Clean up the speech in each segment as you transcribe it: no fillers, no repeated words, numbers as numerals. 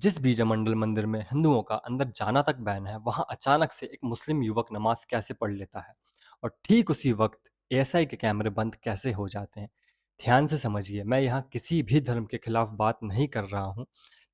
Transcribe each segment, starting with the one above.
जिस बीजामंडल मंदिर में हिंदुओं का अंदर जाना तक बैन है, वहां अचानक से एक मुस्लिम युवक नमाज कैसे पढ़ लेता है और ठीक उसी वक्त एएसआई के कैमरे बंद कैसे हो जाते हैं। ध्यान से समझिए, मैं यहाँ किसी भी धर्म के खिलाफ बात नहीं कर रहा हूँ।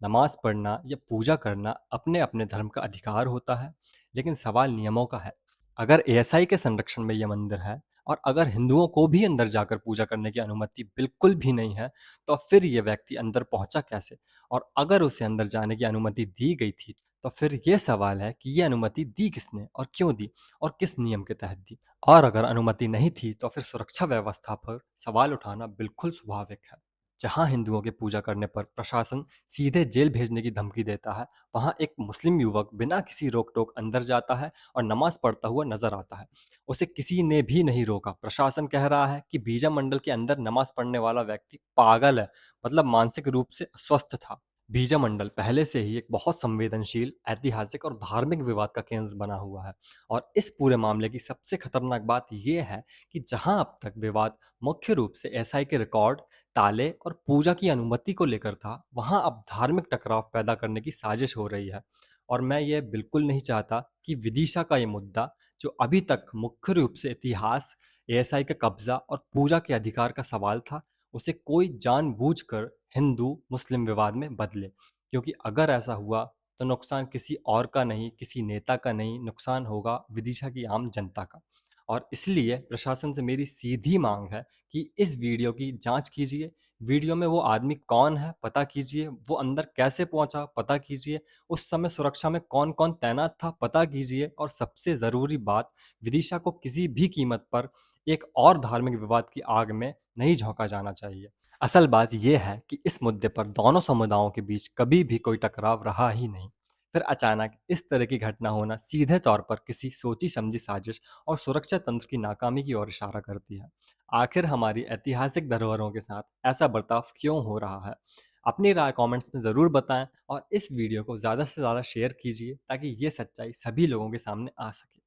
नमाज पढ़ना या पूजा करना अपने अपने धर्म का अधिकार होता है, लेकिन सवाल नियमों का है। अगर एएसआई के संरक्षण में यह मंदिर है और अगर हिंदुओं को भी अंदर जाकर पूजा करने की अनुमति बिल्कुल भी नहीं है, तो फिर यह व्यक्ति अंदर पहुंचा कैसे? और अगर उसे अंदर जाने की अनुमति दी गई थी, तो फिर ये सवाल है कि ये अनुमति दी किसने और क्यों दी और किस नियम के तहत दी। और अगर अनुमति नहीं थी, तो फिर सुरक्षा व्यवस्था पर सवाल उठाना बिल्कुल स्वाभाविक है। जहां हिंदुओं के पूजा करने पर प्रशासन सीधे जेल भेजने की धमकी देता है, वहां एक मुस्लिम युवक बिना किसी रोक टोक अंदर जाता है और नमाज पढ़ता हुआ नजर आता है। उसे किसी ने भी नहीं रोका। प्रशासन कह रहा है कि बीजा मंडल के अंदर नमाज पढ़ने वाला व्यक्ति पागल है, मतलब मानसिक रूप से अस्वस्थ था। बीजामंडल पहले से ही एक बहुत संवेदनशील, ऐतिहासिक और धार्मिक विवाद का केंद्र बना हुआ है। और इस पूरे मामले की सबसे खतरनाक बात यह है कि जहां अब तक विवाद मुख्य रूप से एसआई के रिकॉर्ड, ताले और पूजा की अनुमति को लेकर था, वहां अब धार्मिक टकराव पैदा करने की साजिश हो रही है। और मैं ये बिल्कुल नहीं चाहता कि विदिशा का ये मुद्दा, जो अभी तक मुख्य रूप से इतिहास, एएसआई का कब्जा और पूजा के अधिकार का सवाल था, उसे कोई जानबूझकर हिंदू मुस्लिम विवाद में बदले। क्योंकि अगर ऐसा हुआ, तो नुकसान किसी और का नहीं, किसी नेता का नहीं, नुकसान होगा विदिशा की आम जनता का। और इसलिए प्रशासन से मेरी सीधी मांग है कि इस वीडियो की जांच कीजिए। वीडियो में वो आदमी कौन है पता कीजिए, वो अंदर कैसे पहुंचा पता कीजिए, उस समय सुरक्षा में कौन कौन तैनात था पता कीजिए, और सबसे जरूरी बात, विदिशा को किसी भी कीमत पर एक और धार्मिक विवाद की आग में नहीं झोंका जाना चाहिए। असल बात यह है कि इस मुद्दे पर दोनों समुदायों के बीच कभी भी कोई टकराव रहा ही नहीं। फिर अचानक इस तरह की घटना होना सीधे तौर पर किसी सोची समझी साजिश और सुरक्षा तंत्र की नाकामी की ओर इशारा करती है। आखिर हमारी ऐतिहासिक धरोहरों के साथ ऐसा बर्ताव क्यों हो रहा है? अपनी राय कमेंट्स में ज़रूर बताएं और इस वीडियो को ज़्यादा से ज़्यादा शेयर कीजिए, ताकि ये सच्चाई सभी लोगों के सामने आ सके।